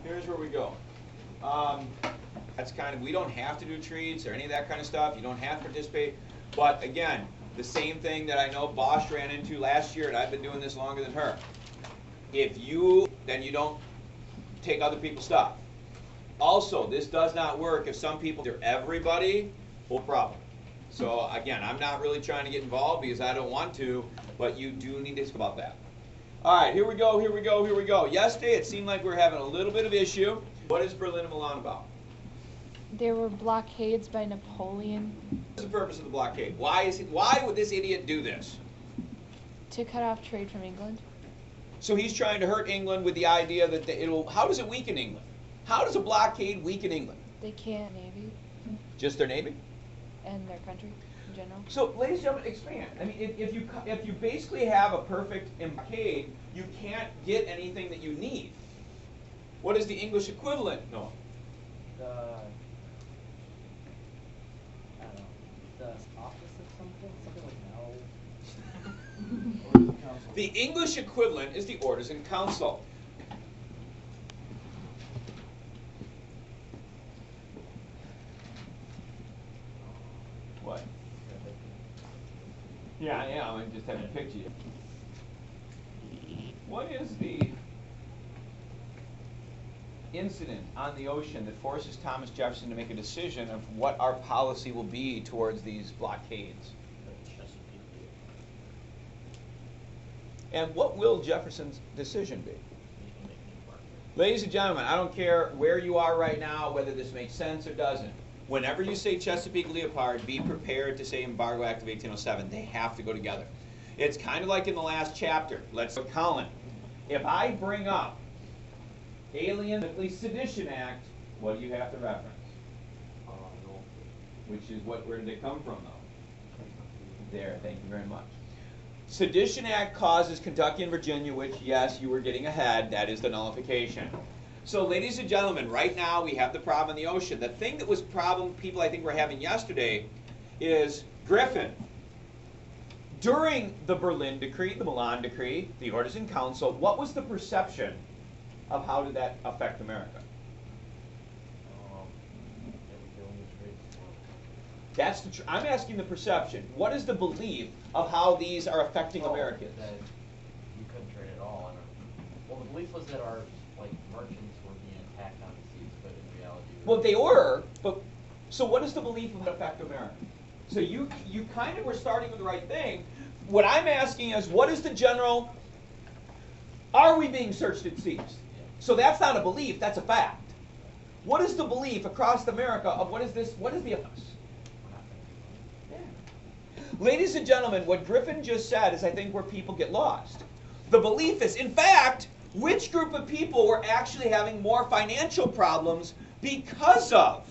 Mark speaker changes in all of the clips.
Speaker 1: here's where we go. That's kind of, we don't have to do treats or any of that kind of stuff. You don't have to participate. But again, the same thing that I know Bosch ran into last year, and I've been doing this longer than her. Then you don't take other people's stuff. Also, this does not work if some people, everybody, no problem. So again, I'm not really trying to get involved because I don't want to, but you do need to think about that. All right, here we go, here we go, here we go. Yesterday, it seemed like we were having a little bit of issue. What is Berlin and Milan about?
Speaker 2: There were blockades by Napoleon.
Speaker 1: What's the purpose of the blockade? Why would this idiot do this?
Speaker 2: To cut off trade from England.
Speaker 1: So he's trying to hurt England with the idea that how does it weaken England? How does a blockade weaken England?
Speaker 2: They can't navy.
Speaker 1: Just their navy?
Speaker 2: And their country in general.
Speaker 1: So, ladies and gentlemen, expand. I mean, if you basically have a perfect blockade, you can't get anything that you need. What is the English equivalent? No.
Speaker 3: I don't know, the office of something like no.
Speaker 1: The English equivalent is the Orders in Council. What? Yeah, I just haven't picked you. What is the incident on the ocean that forces Thomas Jefferson to make a decision of what our policy will be towards these blockades? And what will Jefferson's decision be? Ladies and gentlemen, I don't care where you are right now, whether this makes sense or doesn't. Whenever you say Chesapeake Leopard, be prepared to say Embargo Act of 1807. They have to go together. It's kind of like in the last chapter. Let's go, Colin. If I bring up Alien Sedition Act, what do you have to reference?
Speaker 3: No.
Speaker 1: Which is where did it come from, though? There, thank you very much. Sedition Act causes Kentucky and Virginia, which, yes, you were getting ahead. That is the nullification. So, ladies and gentlemen, right now we have the problem in the ocean. The thing that was problem people I think were having yesterday is Griffin. During the Berlin Decree, the Milan Decree, the Orders in Council, what was the perception of how did that affect America? That's I'm asking the perception. What is the belief of how these are affecting Americans?
Speaker 3: That you couldn't trade at all. Well, the belief was that our merchants were being attacked on the seas, but in reality.
Speaker 1: Well, they were, but so what is the belief of how it affect America? So you kind of were starting with the right thing. What I'm asking is, what is the general? Are we being searched at seas? Yeah. So that's not a belief. That's a fact. What is the belief across America of what is this? What is the offense? Ladies and gentlemen, what Griffin just said is, I think, where people get lost. The belief is, in fact, which group of people were actually having more financial problems because of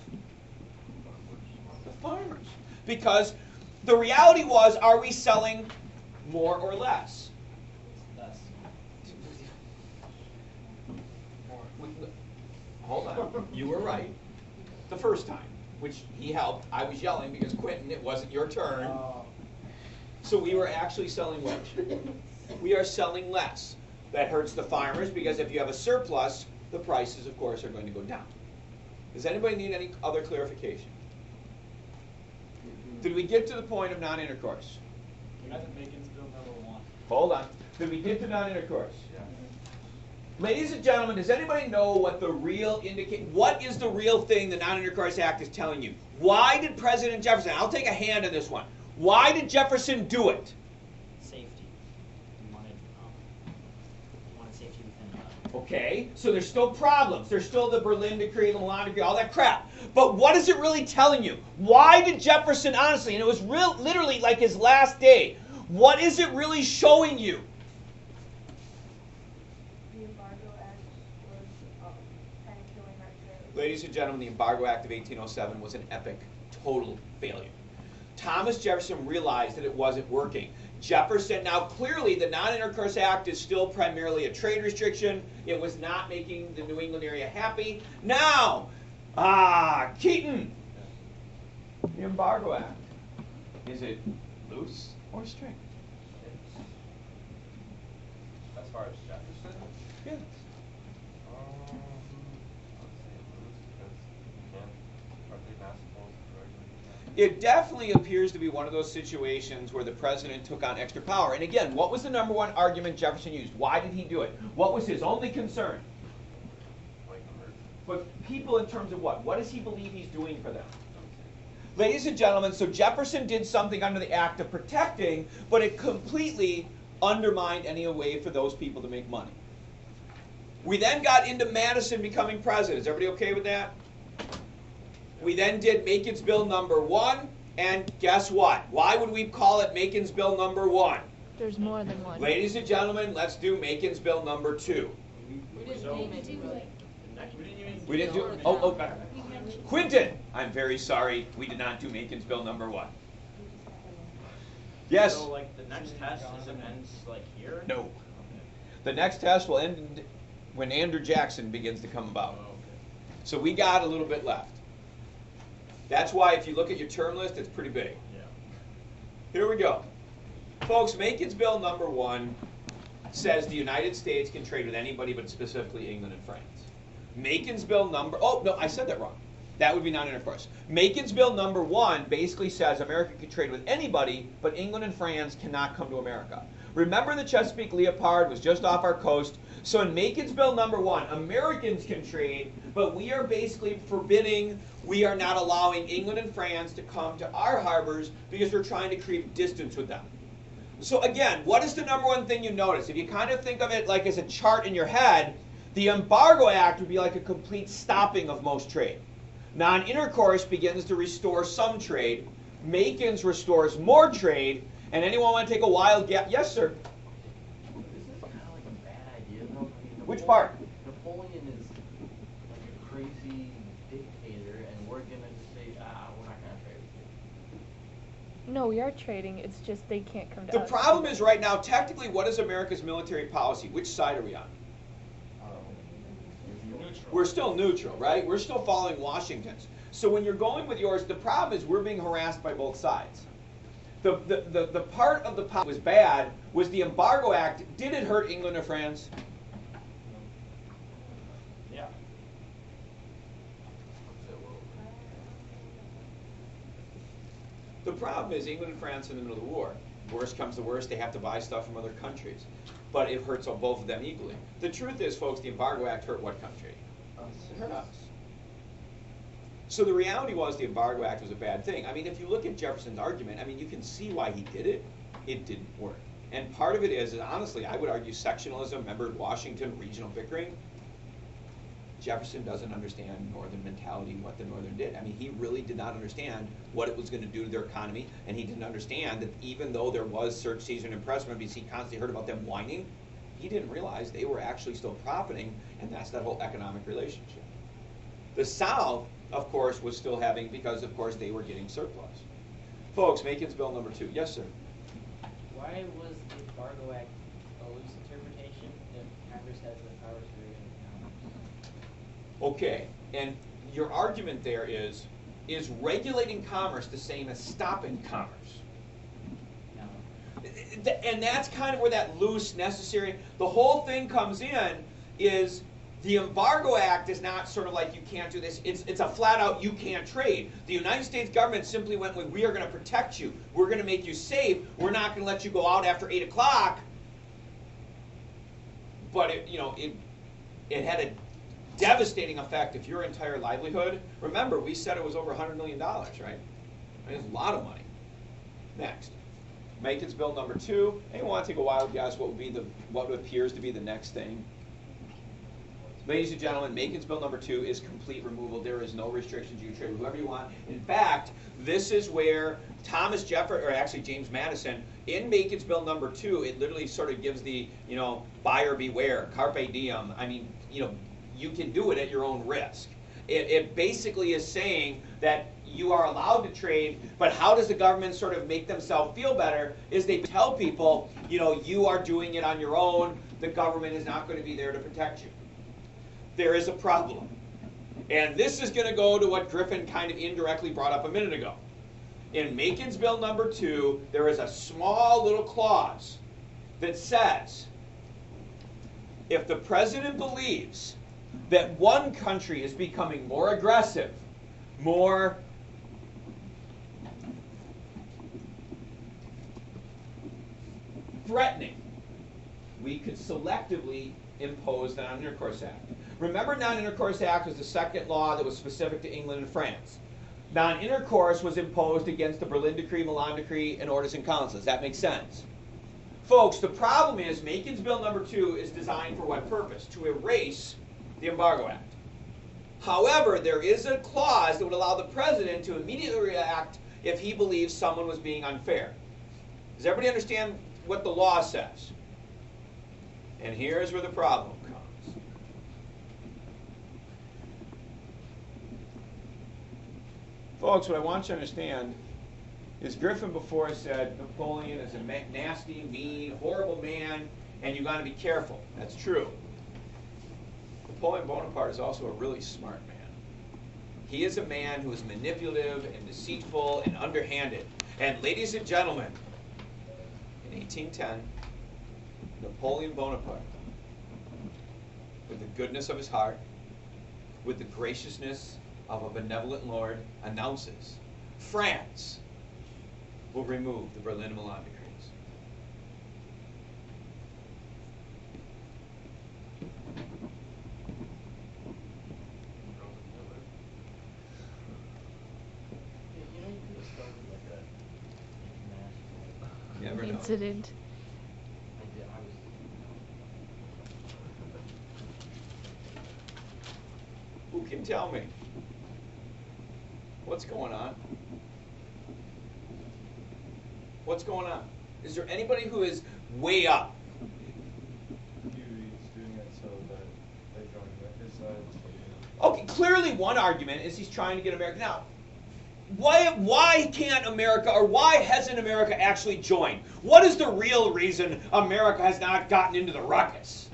Speaker 1: the farmers? Because the reality was, are we selling more or less?
Speaker 3: Less.
Speaker 1: Hold on. You were right the first time, which he helped. I was yelling because, Quentin, it wasn't your turn. So we were actually selling what? We are selling less. That hurts the farmers because if you have a surplus, the prices, of course, are going to go down. Does anybody need any other clarification? Did we get to the point of non-intercourse?
Speaker 4: I think Bacon's bill number 1.
Speaker 1: Hold on. Did we get to non-intercourse?
Speaker 4: Yeah.
Speaker 1: Ladies and gentlemen, does anybody know what the real what is the real thing the Non-Intercourse Act is telling you? Why did President Jefferson, I'll take a hand on this one, why did Jefferson do it?
Speaker 5: Safety. You wanted safety within
Speaker 1: Okay, so there's still problems. There's still the Berlin Decree, the Milan Decree, all that crap. But what is it really telling you? Why did Jefferson, honestly, and it was literally like his last day, what is it really showing you?
Speaker 6: The Embargo Act was kind of killing our trade.
Speaker 1: Ladies and gentlemen, the Embargo Act of 1807 was an epic, total failure. Thomas Jefferson realized that it wasn't working. Jefferson, now clearly the Non-Intercourse Act is still primarily a trade restriction. It was not making the New England area happy. Now, Keaton, the Embargo Act, is it loose or strict?
Speaker 3: As far as Jefferson?
Speaker 1: Yes. it definitely appears to be one of those situations where the president took on extra power. And again, what was the number one argument Jefferson used? Why did he do it? What was his only concern? But people in terms of what? What does he believe he's doing for them? Ladies and gentlemen, so Jefferson did something under the act of protecting, but it completely undermined any way for those people to make money. We then got into Madison becoming president. Is everybody okay with that? We then did Makin's Bill number 1, and guess what? Why would we call it Makin's Bill number 1?
Speaker 2: There's more than one.
Speaker 1: Ladies and gentlemen, let's do Makin's Bill number 2. We didn't do, Quinton, I'm very sorry, we did not do Makin's Bill number 1. Yes?
Speaker 3: So like the next test, is it ends like here?
Speaker 1: No. The next test will end when Andrew Jackson begins to come about. So we got a little bit left. That's why if you look at your term list, it's pretty big.
Speaker 3: Yeah.
Speaker 1: Here we go. Folks, Makin's Bill number 1 says the United States can trade with anybody but specifically England and France. Makin's Bill number, oh no, I said that wrong. That would be non-intercourse. Makin's Bill number 1 basically says America can trade with anybody, but England and France cannot come to America. Remember the Chesapeake Leopard was just off our coast. So in Makin's Bill number 1, Americans can trade, but we are basically forbidding, we are not allowing England and France to come to our harbors because we're trying to create distance with them. So again, what is the number one thing you notice? If you kind of think of it like as a chart in your head, the Embargo Act would be like a complete stopping of most trade. Non-intercourse begins to restore some trade. Makin's restores more trade. And anyone want to take a wild guess? Yes, sir.
Speaker 3: This is kind of like a bad idea, though. I mean,
Speaker 1: Which part?
Speaker 3: Napoleon is like a crazy dictator, and we're gonna just say, we're not gonna trade with you.
Speaker 2: No, we are trading. It's just they can't come to
Speaker 1: The
Speaker 2: us.
Speaker 1: problem is right now, technically, what is America's military policy? Which side are we on?
Speaker 4: Neutral.
Speaker 1: We're still neutral, right? We're still following Washington's. So when you're going with yours, the problem is we're being harassed by both sides. The part of the policy was bad was the Embargo Act. Did it hurt England or France?
Speaker 4: Yeah.
Speaker 1: The problem is England and France in the middle of the war. Worst comes to worst, they have to buy stuff from other countries. But it hurts on both of them equally. The truth is, folks, the Embargo Act hurt what country? It hurt us. So the reality was the Embargo Act was a bad thing. I mean, if you look at Jefferson's argument, I mean, you can see why he did it. It didn't work. And part of it is honestly, I would argue sectionalism. Remember Washington, regional bickering? Jefferson doesn't understand Northern mentality, what the Northern did. I mean, he really did not understand what it was going to do to their economy, and he didn't understand that even though there was search, seizure, and impressment, because he constantly heard about them whining, he didn't realize they were actually still profiting, and that's that whole economic relationship. The South, of course, was still having, because of course they were getting surplus. Folks, Makin's Bill number 2. Yes, sir.
Speaker 5: Why was the Embargo Act a loose interpretation if Congress has the power to regulate commerce?
Speaker 1: Okay, and your argument there is regulating commerce the same as stopping commerce?
Speaker 5: No.
Speaker 1: And that's kind of where that loose, necessary, the whole thing comes in is the Embargo Act is not sort of like you can't do this. It's a flat out you can't trade. The United States government simply went with we are going to protect you. We're going to make you safe. We're not going to let you go out after 8 o'clock. But it had a devastating effect if your entire livelihood. Remember, we said it was over $100 million, right? It's a lot of money. Next, Makin's Bill number 2. Anyone want to take a wild guess what appears to be the next thing? Ladies and gentlemen, Makin's Bill number 2 is complete removal. There is no restrictions. You can trade with whoever you want. In fact, this is where James Madison, in Makin's Bill number 2, it literally sort of gives the, buyer beware, carpe diem. I mean, you can do it at your own risk. It basically is saying that you are allowed to trade, but how does the government sort of make themselves feel better is they tell people, you are doing it on your own. The government is not going to be there to protect you. There is a problem. And this is going to go to what Griffin kind of indirectly brought up a minute ago. In Makin's Bill number 2, there is a small little clause that says, if the president believes that one country is becoming more aggressive, more threatening, we could selectively impose the Non-Intercourse Act. Remember, Non-Intercourse Act was the second law that was specific to England and France. Non-intercourse was imposed against the Berlin Decree, Milan Decree, and Orders and Councils. That makes sense. Folks, the problem is Makin's Bill number 2 is designed for what purpose? To erase the Embargo Act. However, there is a clause that would allow the president to immediately react if he believes someone was being unfair. Does everybody understand what the law says? And here's where the problem comes. Folks, what I want you to understand is Griffin before said Napoleon is a nasty, mean, horrible man, and you got to be careful. That's true. Napoleon Bonaparte is also a really smart man. He is a man who is manipulative and deceitful and underhanded. And ladies and gentlemen, in 1810, Napoleon Bonaparte, with the goodness of his heart, with the graciousness of a benevolent lord, announces France will remove the Berlin and Milan decrees.
Speaker 3: You know, you could have started like a international.
Speaker 1: Never know.
Speaker 2: Incident.
Speaker 3: I was.
Speaker 1: Who can tell me? What's going on? What's going on? Is there anybody who is way up?
Speaker 7: He's doing it so that they join his side.
Speaker 1: Okay, clearly one argument is he's trying to get America. Now, why can't America, or why hasn't America actually joined? What is the real reason America has not gotten into the ruckus?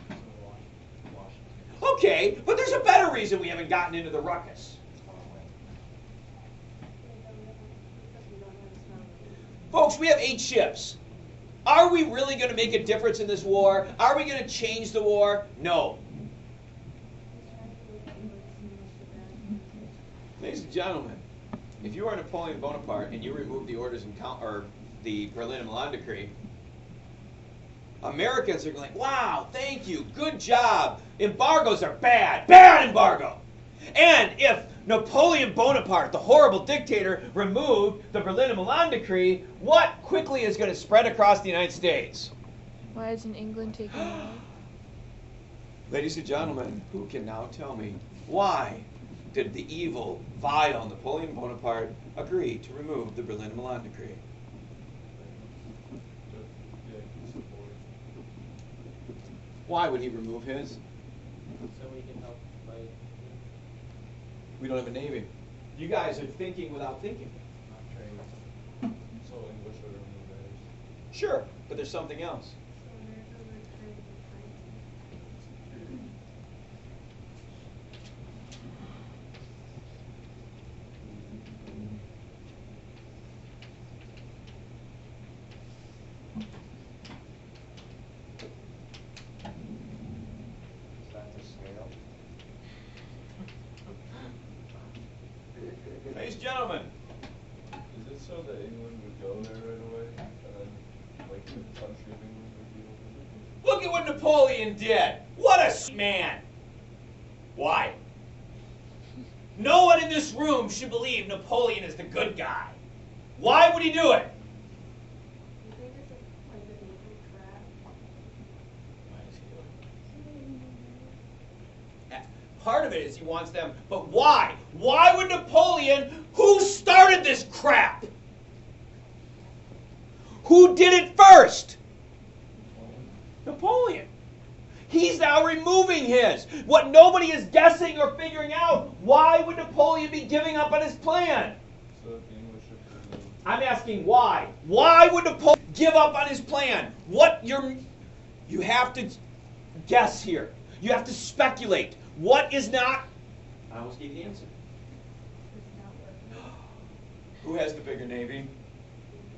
Speaker 1: Okay, but there's a better reason we haven't gotten into the ruckus. Folks, we have 8 ships. Are we really going to make a difference in this war? Are we going to change the war? No. Ladies and gentlemen, if you are Napoleon Bonaparte and you remove the orders and or the Berlin and Milan Decree, Americans are going, wow, thank you, good job. Embargoes are bad, bad embargo. And if Napoleon Bonaparte, the horrible dictator, removed the Berlin and Milan Decree, what quickly is going to spread across the United States?
Speaker 2: Why isn't England taking it away?
Speaker 1: Ladies and gentlemen, who can now tell me why did the evil, vile Napoleon Bonaparte agree to remove the Berlin and Milan Decree?
Speaker 7: Yeah, he's supported.
Speaker 1: Why would he remove his?
Speaker 5: So we can help fight.
Speaker 1: We don't have a navy. You guys are thinking without thinking.
Speaker 5: Not trade.
Speaker 7: So English would remove theirs.
Speaker 1: Sure, but there's something else.
Speaker 5: Is that the scale?
Speaker 1: Ladies and gentlemen,
Speaker 7: Is it so that England would go there right away, and then, like, the country of England would be over
Speaker 1: look at what Napoleon did. What a man. Why? No one in this room should believe Napoleon is the good guy. Why would he do it?
Speaker 6: You think it's like a naval trap?
Speaker 1: Part of it is he wants them, but why? Why would Napoleon, who started this crap? Who did it first? Napoleon. He's now removing his. What nobody is guessing or figuring out, why would Napoleon be giving up on his plan?
Speaker 7: So that the English ships would move.
Speaker 1: I'm asking why. Why would Napoleon give up on his plan? You have to guess here. You have to speculate. What is not? I almost gave the answer.
Speaker 6: It's not working.
Speaker 1: Who has the bigger navy?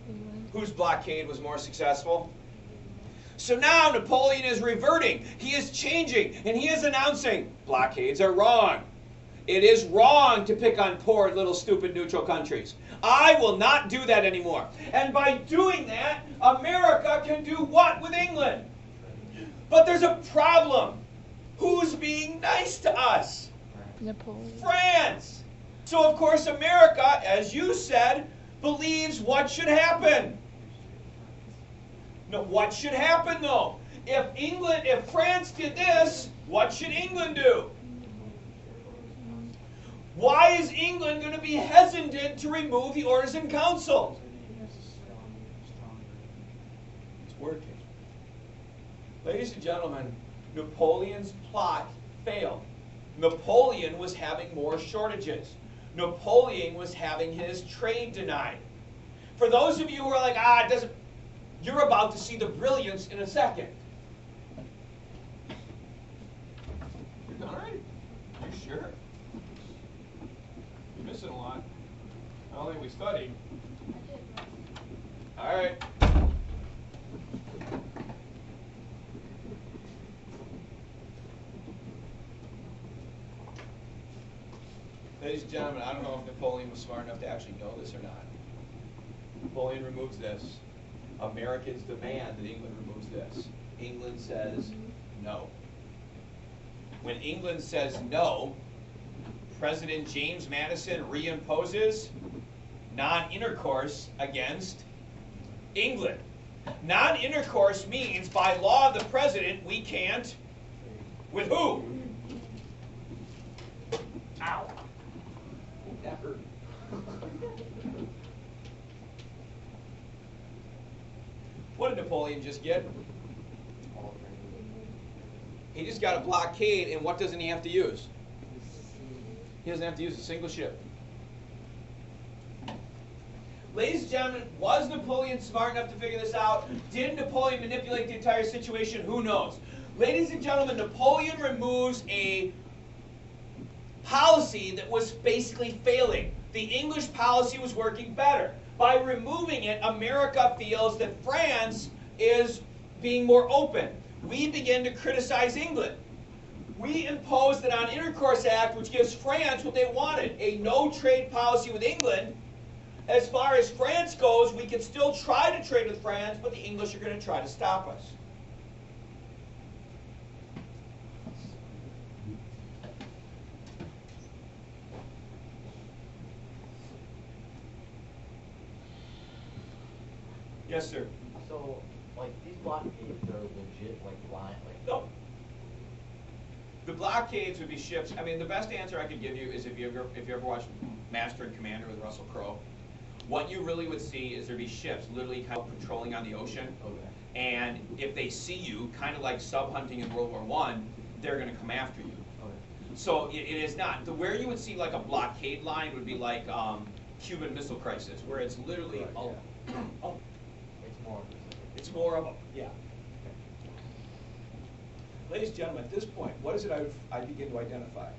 Speaker 2: England.
Speaker 1: Whose blockade was more successful? So now Napoleon is reverting. He is changing, and he is announcing blockades are wrong. It is wrong to pick on poor little stupid neutral countries. I will not do that anymore. And by doing that, America can do what with England? But there's a problem. Who's being nice to us?
Speaker 2: Napoleon.
Speaker 1: France. So of course America, as you said, believes what should happen. No, what should happen though? If France did this, what should England do? Why is England going to be hesitant to remove the Orders in Council? It's working. Ladies and gentlemen, Napoleon's plot failed. Napoleon was having more shortages. Napoleon was having his trade denied. For those of you who are like, it doesn't, you're about to see the brilliance in a second. You're done already? You sure? You're missing a lot. I don't think we studied. All right. Ladies and gentlemen, I don't know if Napoleon was smart enough to actually know this or not. Napoleon removes this. Americans demand that England removes this. England says no. When England says no, President James Madison reimposes non-intercourse against England. Non-intercourse means by law of the president we can't, with who? Ow. That hurt. What did Napoleon just get? He just got a blockade, and what doesn't he have to use? He doesn't have to use a single ship. Ladies and gentlemen, was Napoleon smart enough to figure this out? Did Napoleon manipulate the entire situation? Who knows? Ladies and gentlemen, Napoleon removes a policy that was basically failing. The English policy was working better. By removing it, America feels that France is being more open. We begin to criticize England. We impose the Non-Intercourse Act, which gives France what they wanted, a no-trade policy with England. As far as France goes, we can still try to trade with France, but the English are going to try to stop us. Yes, sir.
Speaker 3: So, like, these blockades are legit, like, blind, like...
Speaker 1: No. The blockades would be ships. I mean, the best answer I could give you is if you ever watched Master and Commander with Russell Crowe. What you really would see is there'd be ships literally kind of patrolling on the ocean.
Speaker 3: Okay.
Speaker 1: And if they see you, kind of like sub-hunting in World War I, they're going to come after you.
Speaker 3: Okay.
Speaker 1: So it is not. Where you would see like a blockade line would be like Cuban Missile Crisis, where it's literally,
Speaker 3: Right, yeah.
Speaker 1: oh,
Speaker 3: It's more...
Speaker 1: it's more of a, yeah. Ladies and gentlemen, at this point, what is it I begin to identify?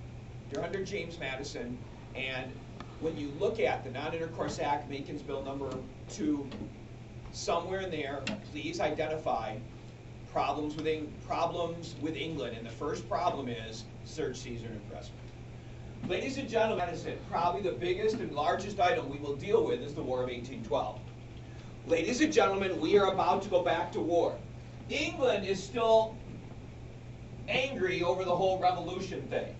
Speaker 1: You're under James Madison, and when you look at the Non-Intercourse Act, Makin's Bill number 2, somewhere in there, please identify problems with England, and the first problem is search, seizure, and impressment. Ladies and gentlemen, as I said, probably the biggest and largest item we will deal with is the War of 1812. Ladies and gentlemen, we are about to go back to war. England is still angry over the whole revolution thing.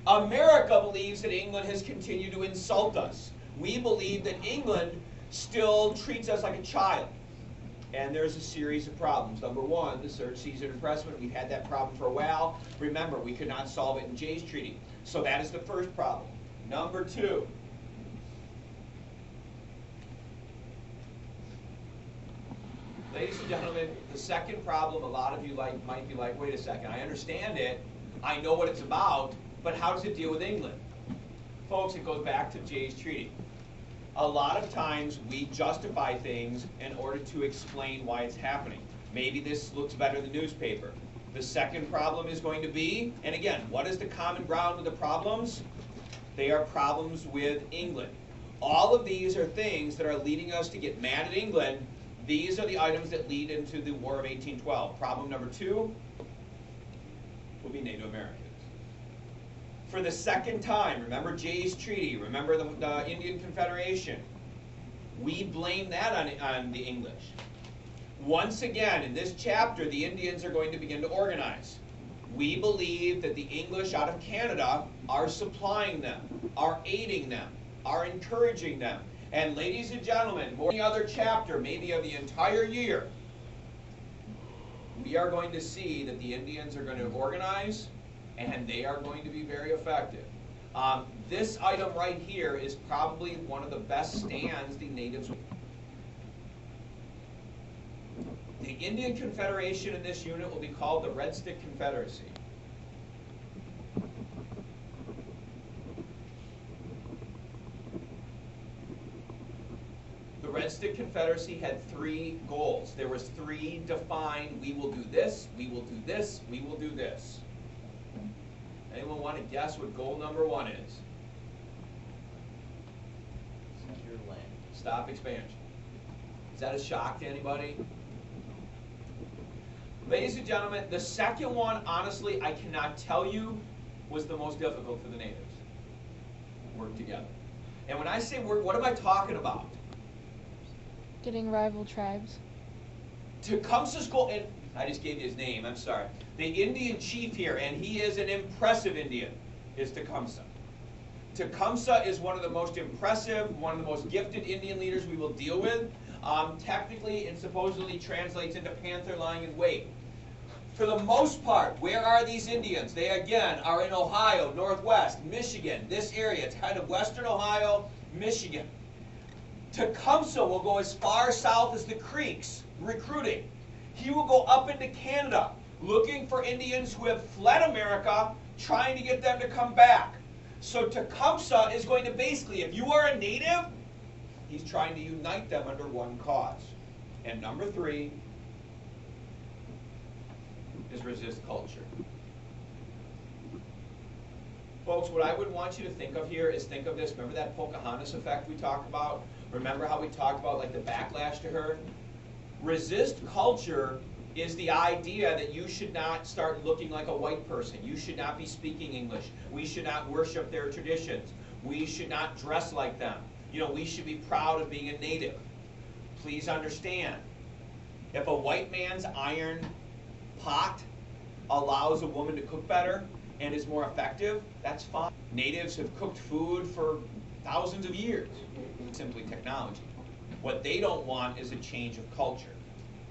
Speaker 1: America believes that England has continued to insult us. We believe that England still treats us like a child. And there's a series of problems. Number one, the search, seizure, and impressment. We've had that problem for a while. Remember, we could not solve it in Jay's Treaty. So that is the first problem. Number two, ladies and gentlemen, the second problem, a lot of you might be like, wait a second, I understand it, I know what it's about, but how does it deal with England? Folks, it goes back to Jay's Treaty. A lot of times we justify things in order to explain why it's happening. Maybe this looks better in the newspaper. The second problem is going to be, and again, what is the common ground with the problems? They are problems with England. All of these are things that are leading us to get mad at England. These are the items that lead into the War of 1812. Problem number two will be Native Americans. for the second time, remember Jay's Treaty, remember the Indian Confederation, we blame that on the English. Once again, in this chapter, the Indians are going to begin to organize. We believe that the English out of Canada are supplying them, are aiding them, are encouraging them. And ladies and gentlemen, more than any other chapter, maybe of the entire year, we are going to see that the Indians are going to organize, and they are going to be very effective. This item right here is probably one of the best stands the natives. The Indian Confederation in this unit will be called the Red Stick Confederacy. The Red Stick Confederacy had 3 goals. There was 3 defined, we will do this, we will do this, we will do this. Anyone want to guess what goal number 1 is?
Speaker 3: Secure land.
Speaker 1: Stop expansion. Is that a shock to anybody? Ladies and gentlemen, the second one, honestly, I cannot tell you, was the most difficult for the natives. Work together. And when I say work, what am I talking about?
Speaker 2: Getting rival tribes.
Speaker 1: Tecumseh's goal, and I just gave you his name, I'm sorry. The Indian chief here, and he is an impressive Indian, is Tecumseh. Tecumseh is one of the most impressive, one of the most gifted Indian leaders we will deal with. Technically, it supposedly translates into panther lying in wait. For the most part, where are these Indians? They, again, are in Ohio, Northwest, Michigan, this area. It's kind of western Ohio, Michigan. Tecumseh will go as far south as the Creeks, recruiting. He will go up into Canada, looking for Indians who have fled America, trying to get them to come back. So Tecumseh is going to basically, if you are a native, he's trying to unite them under one cause. And number 3 is resist culture. Folks, what I would want you to think of here is think of this. Remember that Pocahontas effect we talked about? Remember how we talked about like the backlash to her? Resist culture is the idea that you should not start looking like a white person. You should not be speaking English. We should not worship their traditions. We should not dress like them. You know, we should be proud of being a native. Please understand, if a white man's iron pot allows a woman to cook better and is more effective, that's fine. Natives have cooked food for thousands of years. It's simply technology. What they don't want is a change of culture.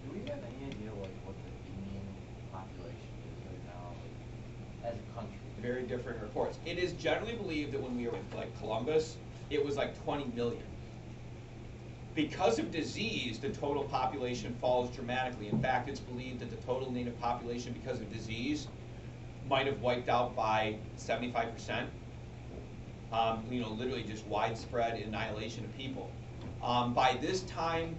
Speaker 3: Do we have any idea like what the Indian population is right now, like, as a country?
Speaker 1: Very different reports. It is generally believed that when we were with like Columbus, it was like 20 million. Because of disease, the total population falls dramatically. In fact, it's believed that the total native population, because of disease, might have wiped out by 75%. Literally just widespread annihilation of people. By this time,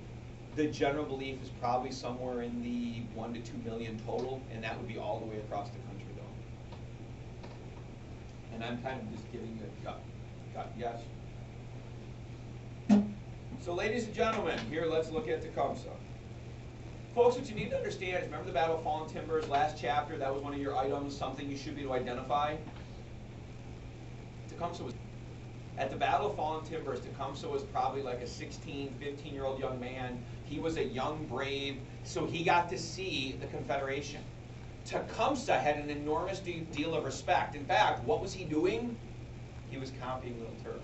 Speaker 1: the general belief is probably somewhere in the 1 to 2 million total, and that would be all the way across the country, though. And I'm kind of just giving you a gut yes. So, ladies and gentlemen, here let's look at Tecumseh. Folks, what you need to understand is, remember the Battle of Fallen Timbers, last chapter? That was one of your items, something you should be to identify. Tecumseh was, at the Battle of Fallen Timbers, Tecumseh was probably like a 16, 15-year-old young man. He was a young brave, so he got to see the Confederation. Tecumseh had an enormous deal of respect. In fact, what was he doing? He was copying Little Turtle.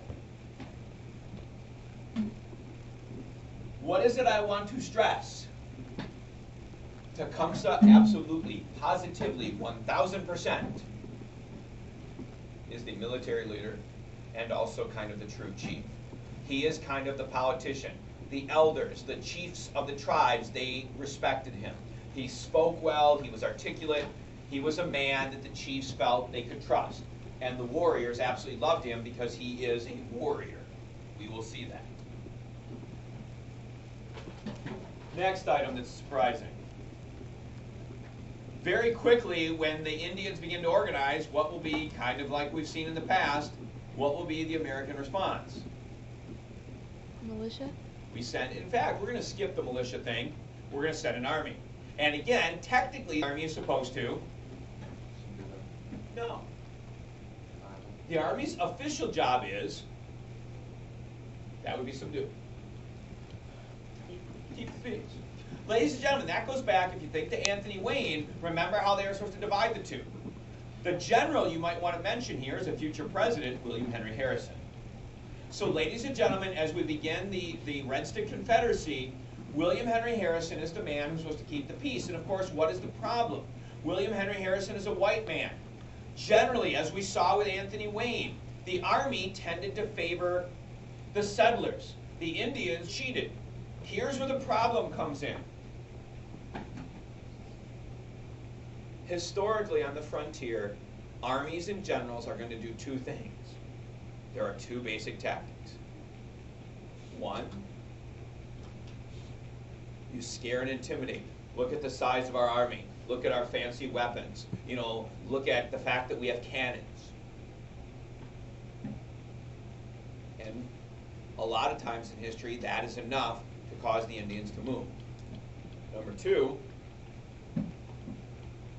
Speaker 1: What is it I want to stress? Tecumseh absolutely, positively, 1000% is the military leader and also kind of the true chief. He is kind of the politician. The elders, the chiefs of the tribes, they respected him. He spoke well, he was articulate, he was a man that the chiefs felt they could trust. And the warriors absolutely loved him because he is a warrior. We will see that. Next item that's surprising. Very quickly, when the Indians begin to organize, what will be, kind of like we've seen in the past, what will be the American response?
Speaker 2: Militia?
Speaker 1: We send, in fact, we're going to skip the militia thing. We're going to send an army. And again, technically, the army is supposed to. No. The Army's official job is, that would be subdue. Keep the peace. Ladies and gentlemen, that goes back, if you think to Anthony Wayne, remember how they were supposed to divide the two. The general you might want to mention here is a future president, William Henry Harrison. So ladies and gentlemen, as we begin the Red Stick Confederacy, William Henry Harrison is the man who's supposed to keep the peace. And of course, what is the problem? William Henry Harrison is a white man. Generally, as we saw with Anthony Wayne, the Army tended to favor the settlers. The Indians cheated. Here's where the problem comes in. Historically, on the frontier, armies and generals are going to do two things. There are two basic tactics. One, you scare and intimidate. Look at the size of our army. Look at our fancy weapons. You know, look at the fact that we have cannons. And a lot of times in history, that is enough to cause the Indians to move. Number two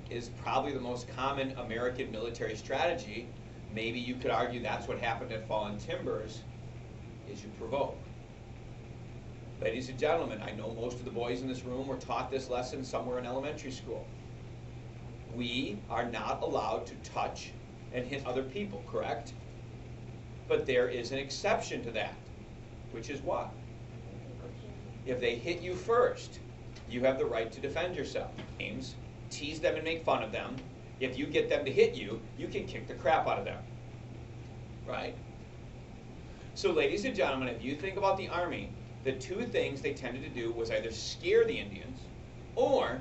Speaker 1: is probably the most common American military strategy. Maybe you could argue that's what happened at Fallen Timbers, is you provoke. Ladies and gentlemen, I know most of the boys in this room were taught this lesson somewhere in elementary school. We are not allowed to touch and hit other people, correct? But there is an exception to that, which is what? If they hit you first, you have the right to defend yourself. James, tease them and make fun of them. If you get them to hit you, you can kick the crap out of them, right? So ladies and gentlemen, if you think about the Army, the two things they tended to do was either scare the Indians or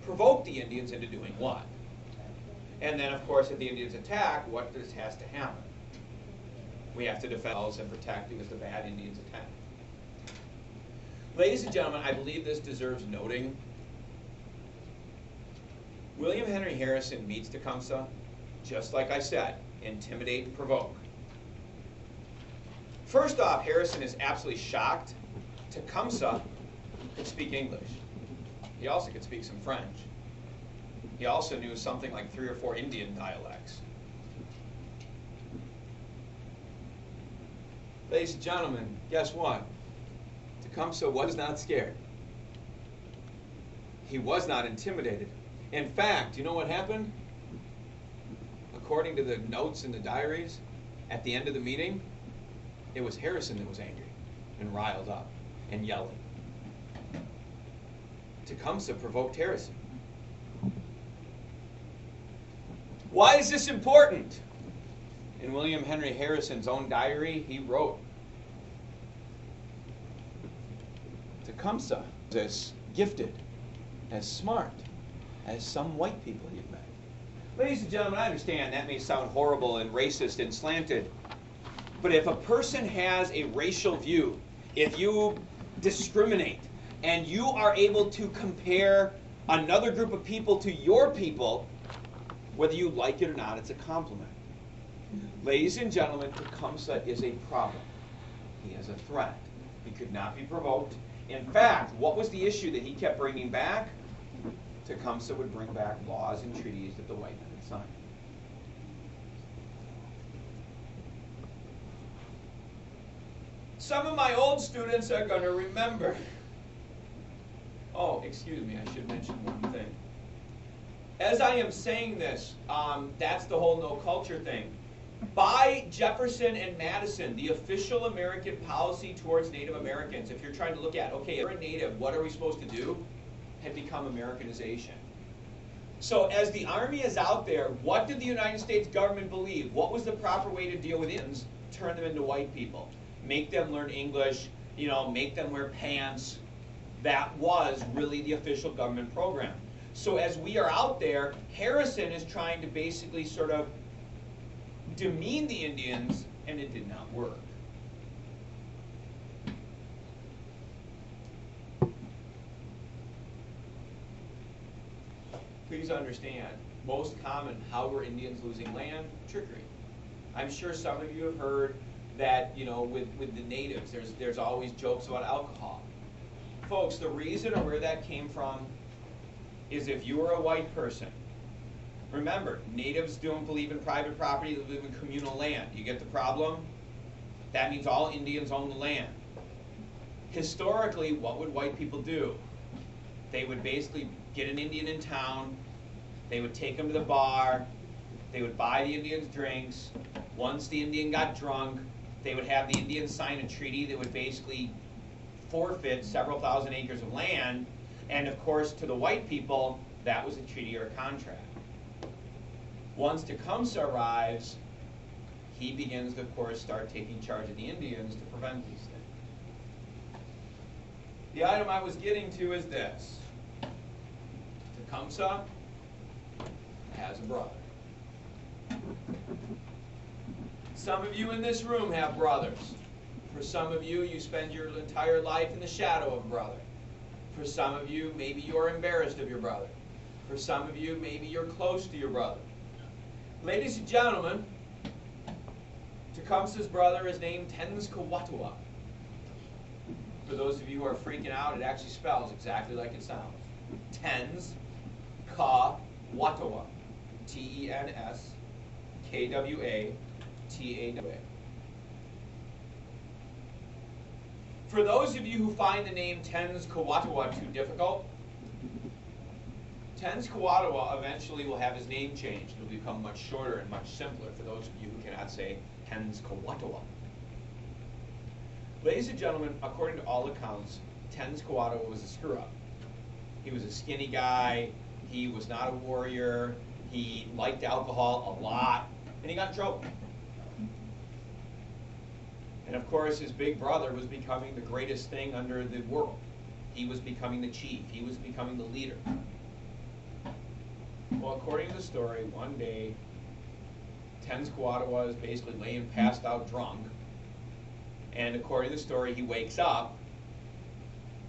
Speaker 1: provoke the Indians into doing what? And then, of course, if the Indians attack, what has to happen? We have to defend ourselves and protect because the bad Indians attack. Ladies and gentlemen, I believe this deserves noting. William Henry Harrison meets Tecumseh, just like I said, intimidate and provoke. First off, Harrison is absolutely shocked. Tecumseh could speak English. He also could speak some French. He also knew something like 3 or 4 Indian dialects. Ladies and gentlemen, guess what? Tecumseh was not scared. He was not intimidated. In fact, you know what happened? According to the notes in the diaries, at the end of the meeting, it was Harrison that was angry and riled up and yelling. Tecumseh provoked Harrison. Why is this important? In William Henry Harrison's own diary, he wrote, Tecumseh is as gifted, as smart, as some white people you've met. Ladies and gentlemen, I understand that may sound horrible and racist and slanted, but if a person has a racial view, if you discriminate, and you are able to compare another group of people to your people, whether you like it or not, it's a compliment. Ladies and gentlemen, Tecumseh is a problem. He is a threat. He could not be provoked. In fact, what was the issue that he kept bringing back? Tecumseh would bring back laws and treaties that the white men had signed. Some of my old students are going to remember. Oh, excuse me, I should mention one thing. As I am saying this, that's the whole no culture thing. By Jefferson and Madison, the official American policy towards Native Americans, if you're trying to look at, okay, if we're a Native, what are we supposed to do? Had become Americanization. So as the Army is out there, what did the United States government believe? What was the proper way to deal with Indians? Turn them into white people. Make them learn English, make them wear pants. That was really the official government program. So as we are out there, Harrison is trying to basically sort of demean the Indians, and it did not work. Please understand, most common, how were Indians losing land? Trickery. I'm sure some of you have heard that, with the natives, there's always jokes about alcohol. Folks, the reason or where that came from is if you were a white person Remember, natives don't believe in private property, they believe in communal land. You get the problem? That means all Indians own the land. Historically, what would white people do? They would basically get an Indian in town, they would take him to the bar, they would buy the Indians drinks. Once the Indian got drunk, they would have the Indian sign a treaty that would basically forfeit several thousand acres of land, and of course to the white people, that was a treaty or a contract. Once Tecumseh arrives, he begins to, of course, start taking charge of the Indians to prevent these things. The item I was getting to is this. Tecumseh has a brother. Some of you in this room have brothers. For some of you, you spend your entire life in the shadow of a brother. For some of you, maybe you're embarrassed of your brother. For some of you, maybe you're close to your brother. Ladies and gentlemen, Tecumseh's brother is named Tenskwatawa. For those of you who are freaking out, it actually spells exactly like it sounds. Tenskwatawa. T-E-N-S-K-W-A-T-A-W-A. For those of you who find the name Tenskwatawa too difficult, Tenskwatawa eventually will have his name changed. It will become much shorter and much simpler for those of you who cannot say Tenskwatawa. Ladies and gentlemen, according to all accounts, Tenskwatawa was a screw-up. He was a skinny guy, he was not a warrior, he liked alcohol a lot, and he got in trouble. And of course, his big brother was becoming the greatest thing under the world. He was becoming the chief, he was becoming the leader. Well, according to the story, one day, Tenskwatawa is basically laying passed out drunk. And according to the story, he wakes up,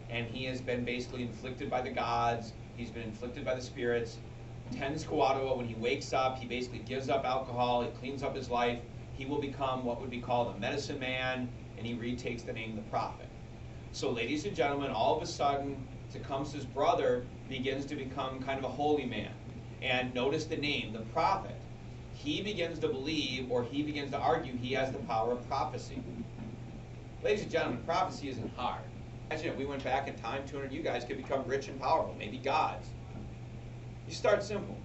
Speaker 1: and he has been basically inflicted by the gods, he's been inflicted by the spirits. Tenskwatawa, when he wakes up, he basically gives up alcohol, he cleans up his life, he will become what would be called a medicine man, and he retakes the name the prophet. So ladies and gentlemen, all of a sudden, Tecumseh's brother begins to become kind of a holy man. And notice the name, the prophet. He begins to believe, or he begins to argue, he has the power of prophecy. Ladies and gentlemen, prophecy isn't hard. Imagine if we went back in time, 200 you guys could become rich and powerful, maybe gods. You start simple.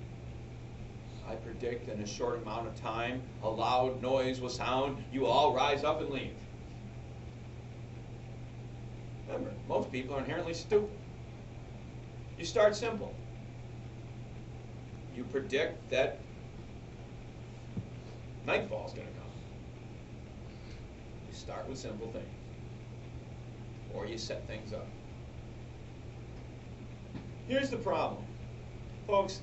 Speaker 1: I predict in a short amount of time, a loud noise will sound, you all rise up and leave. Remember, most people are inherently stupid. You start simple. You predict that nightfall is going to come. You start with simple things. Or you set things up. Here's the problem. Folks,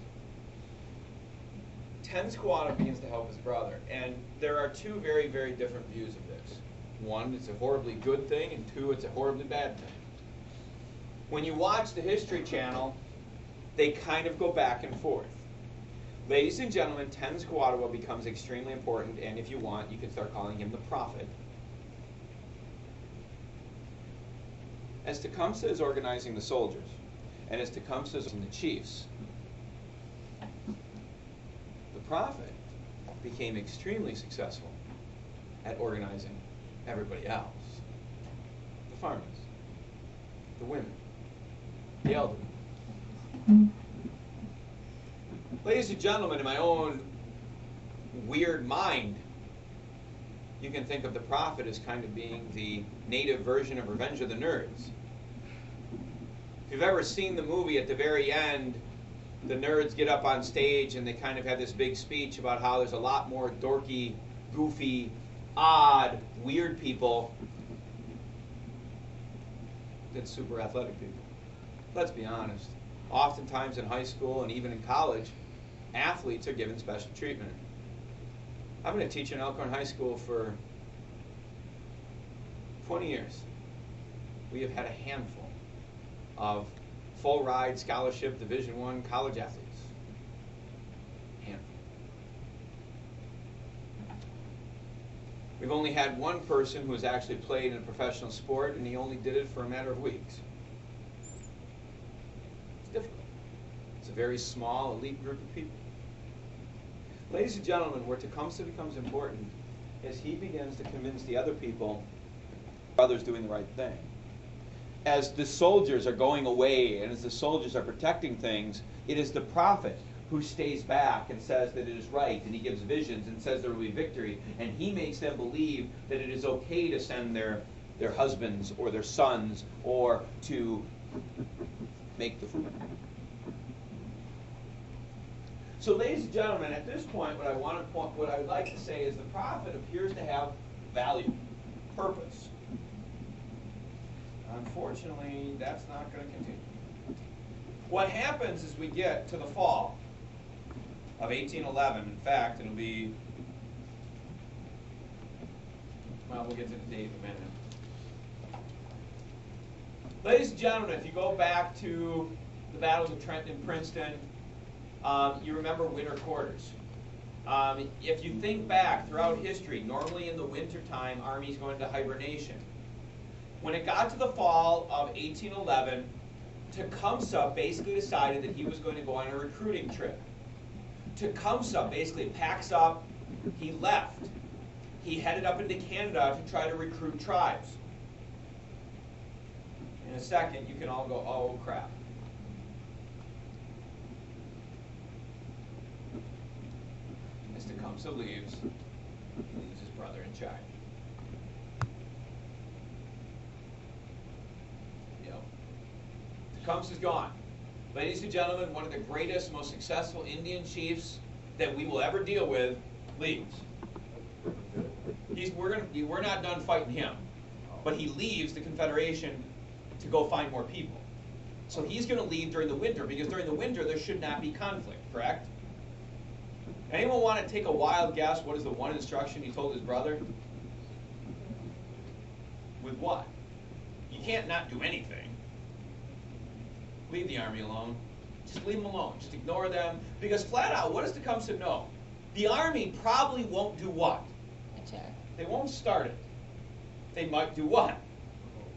Speaker 1: Tenskwatawa begins to help his brother. And there are two very, very different views of this. One, it's a horribly good thing, and two, it's a horribly bad thing. When you watch the History Channel, they kind of go back and forth. Ladies and gentlemen, Tenskwatawa becomes extremely important, and if you want, you can start calling him the prophet. As Tecumseh is organizing the soldiers, and as Tecumseh is organizing the chiefs, the prophet became extremely successful at organizing everybody else. The farmers, the women, the elderly. Ladies and gentlemen, in my own weird mind, you can think of the prophet as kind of being the native version of Revenge of the Nerds. If you've ever seen the movie, at the very end, the nerds get up on stage and they kind of have this big speech about how there's a lot more dorky, goofy, odd, weird people than super athletic people. Let's be honest. Oftentimes in high school and even in college, athletes are given special treatment. I've been a teacher in Elkhorn High School for 20 years. We have had a handful of full ride scholarship Division I college athletes. Handful. We've only had one person who has actually played in a professional sport, and he only did it for a matter of weeks. It's difficult. It's a very small, elite group of people. Ladies and gentlemen, where Tecumseh becomes important is he begins to convince the other people, brothers doing the right thing. As the soldiers are going away and as the soldiers are protecting things, it is the prophet who stays back and says that it is right, and he gives visions and says there will be victory, and he makes them believe that it is okay to send their husbands or their sons or to make the food. So, ladies and gentlemen, at this point, what I would like to say is the prophet appears to have value, purpose. Unfortunately, that's not going to continue. What happens is we get to the fall of 1811. In fact, it'll be, well, we'll get to the date in a minute. Ladies and gentlemen, if you go back to the battles of Trenton and Princeton, you remember winter quarters. If you think back throughout history, normally in the wintertime, armies go into hibernation. When it got to the fall of 1811, Tecumseh basically decided that he was going to go on a recruiting trip. Tecumseh basically packs up, he left. He headed up into Canada to try to recruit tribes. In a second, you can all go, oh crap. As Tecumseh leaves, he leaves his brother in charge. Tecumseh's gone. Ladies and gentlemen, one of the greatest, most successful Indian chiefs that we will ever deal with leaves. We're not done fighting him, but he leaves the Confederation to go find more people. So he's going to leave during the winter, because during the winter there should not be conflict, correct? Anyone want to take a wild guess what is the one instruction he told his brother? With what? You can't not do anything. Leave the army alone. Just leave them alone. Just ignore them. Because flat out, what does Tecumseh know? The army probably won't do what?
Speaker 2: Attack.
Speaker 1: They won't start it. They might do what?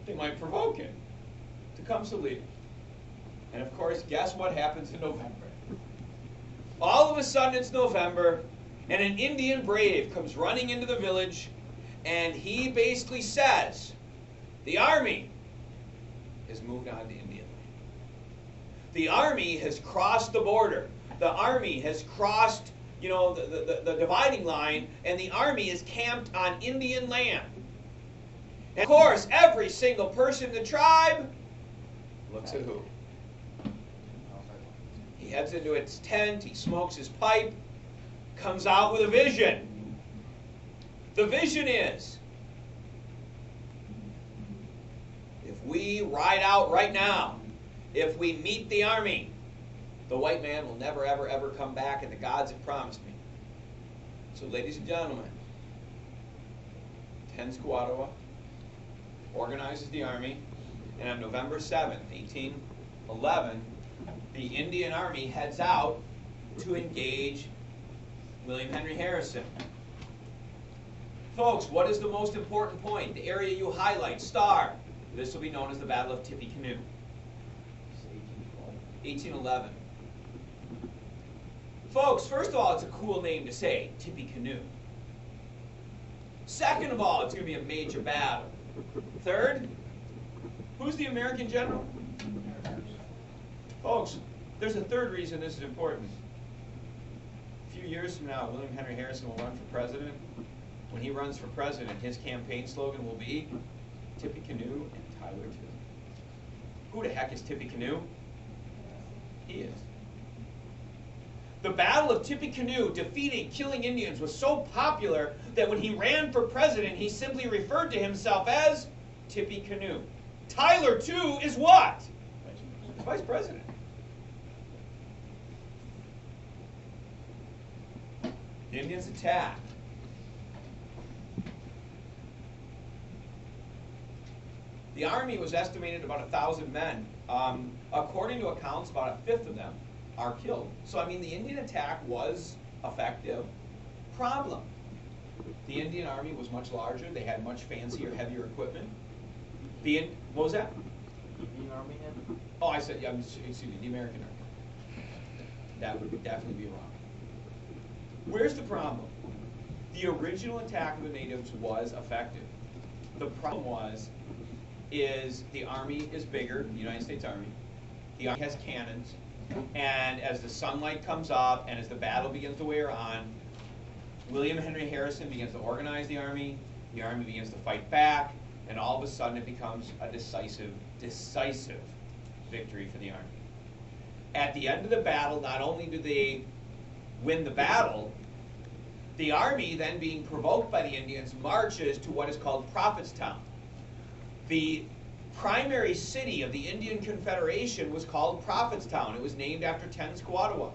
Speaker 1: They might provoke it. Tecumseh leaves. And of course, guess what happens in November? All of a sudden it's November, and an Indian brave comes running into the village, and he basically says, the army has moved on to Indian land. The army has crossed the border. The army has crossed, the dividing line, and the army is camped on Indian land. And of course, every single person in the tribe looks at who? He heads into its tent, he smokes his pipe, comes out with a vision. The vision is, if we ride out right now, if we meet the army, the white man will never, ever, ever come back, and the gods have promised me. So, ladies and gentlemen, Tenskwatawa organizes the army, and on November 7th, 1811, the Indian Army heads out to engage William Henry Harrison. Folks, what is the most important point? The area you highlight, star. This will be known as the Battle of Tippy Cannoe. 1811. Folks, first of all, it's a cool name to say, Tippy Cannoe. Second of all, it's going to be a major battle. Third, who's the American general? Folks, there's a third reason this is important. A few years from now, William Henry Harrison will run for president. When he runs for president, his campaign slogan will be Tippy Cannoe and Tyler too. Who the heck is Tippy Cannoe? He is. The Battle of Tippy Cannoe, defeating, killing Indians, was so popular that when he ran for president, he simply referred to himself as Tippy Cannoe. Tyler too is what? Vice president. The Indians attack. The army was estimated about 1,000 men. According to accounts, about a fifth of them are killed. So, I mean, the Indian attack was effective. Problem. The Indian army was much larger. They had much fancier, heavier equipment. What was that?
Speaker 3: The Indian Army had?
Speaker 1: Oh, I said, yeah, excuse me, the American army. That would definitely be wrong. Where's the problem? The original attack of the natives was effective. The problem is the army is bigger, the United States Army. The army has cannons, and as the sunlight comes up and as the battle begins to wear on, William Henry Harrison begins to organize the army begins to fight back, and all of a sudden it becomes a decisive victory for the army. At the end of the battle, not only do they win the battle, the army, then being provoked by the Indians, marches to what is called Prophetstown. The primary city of the Indian Confederation was called Prophetstown. It was named after Tenskwatawa.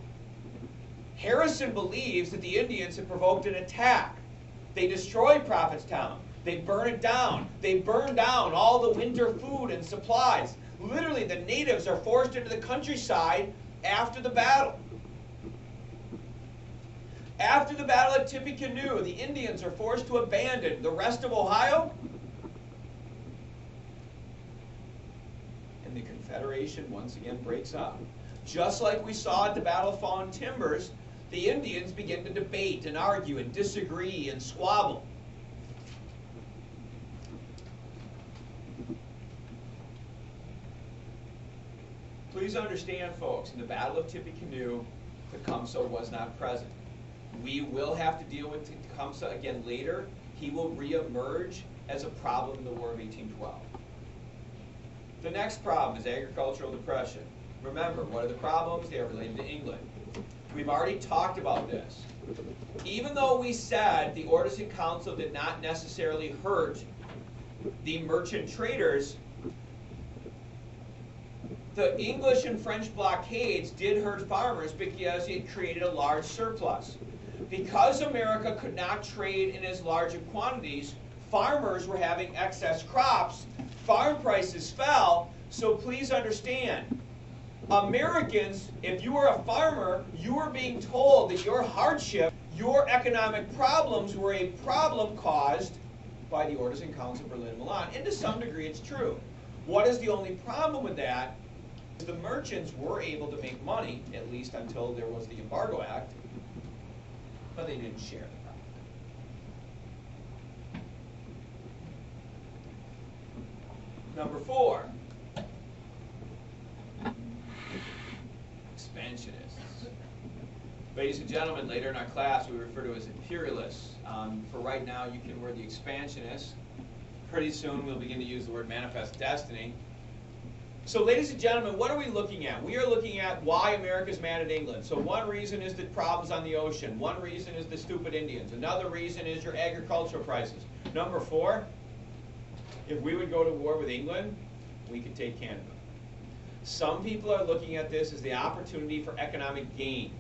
Speaker 1: Harrison believes that the Indians had provoked an attack. They destroy Prophetstown. They burn it down. They burn down all the winter food and supplies. Literally, the natives are forced into the countryside after the battle. After the battle at Tippy Cannoe, the Indians are forced to abandon the rest of Ohio, and the Confederation once again breaks up. Just like we saw at the Battle of Fallen Timbers, the Indians begin to debate and argue and disagree and squabble. Please understand, folks, in the Battle of Tippy Cannoe, Tecumseh was not present. We will have to deal with Tecumseh again later. He will reemerge as a problem in the War of 1812. The next problem is agricultural depression. Remember, what are the problems? They are related to England. We've already talked about this. Even though we said the Orders in Council did not necessarily hurt the merchant traders, the English and French blockades did hurt farmers because it created a large surplus. Because America could not trade in as large of quantities, farmers were having excess crops, farm prices fell, so please understand, Americans, if you were a farmer, you were being told that your hardship, your economic problems were a problem caused by the Orders in Council of Berlin and Milan. And to some degree it's true. What is the only problem with that? The merchants were able to make money, at least until there was the Embargo Act, but they didn't share the profit. Number 4, expansionists. Ladies and gentlemen, later in our class we refer to as imperialists. For right now you can wear the expansionists. Pretty soon we'll begin to use the word manifest destiny. So ladies and gentlemen, what are we looking at? We are looking at why America's mad at England. So one reason is the problems on the ocean. One reason is the stupid Indians. Another reason is your agricultural prices. Number 4, if we would go to war with England, we could take Canada. Some people are looking at this as the opportunity for economic gain.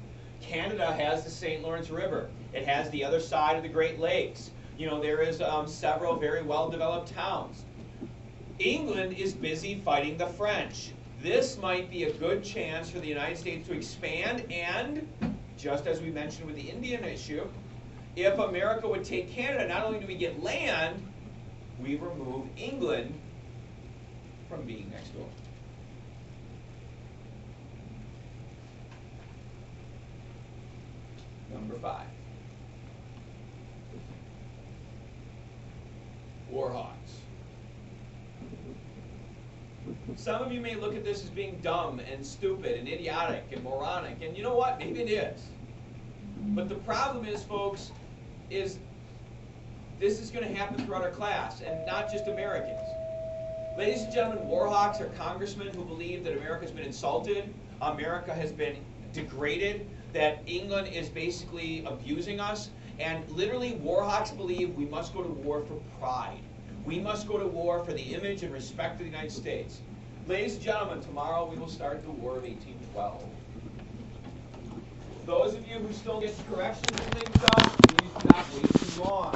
Speaker 1: Canada has the St. Lawrence River. It has the other side of the Great Lakes. You know, there is several very well-developed towns. England is busy fighting the French. This might be a good chance for the United States to expand, and just as we mentioned with the Indian issue, if America would take Canada, not only do we get land, we remove England from being next door. Number 5. Warhawks. Some of you may look at this as being dumb and stupid and idiotic and moronic, and you know what? Maybe it is. But the problem is, folks, is this is going to happen throughout our class, and not just Americans. Ladies and gentlemen, warhawks are congressmen who believe that America has been insulted, America has been degraded, that England is basically abusing us, and literally warhawks believe we must go to war for pride. We must go to war for the image and respect of the United States. Ladies and gentlemen, tomorrow we will start the War of 1812. Those of you who still get corrections and things done, please do not wait too long.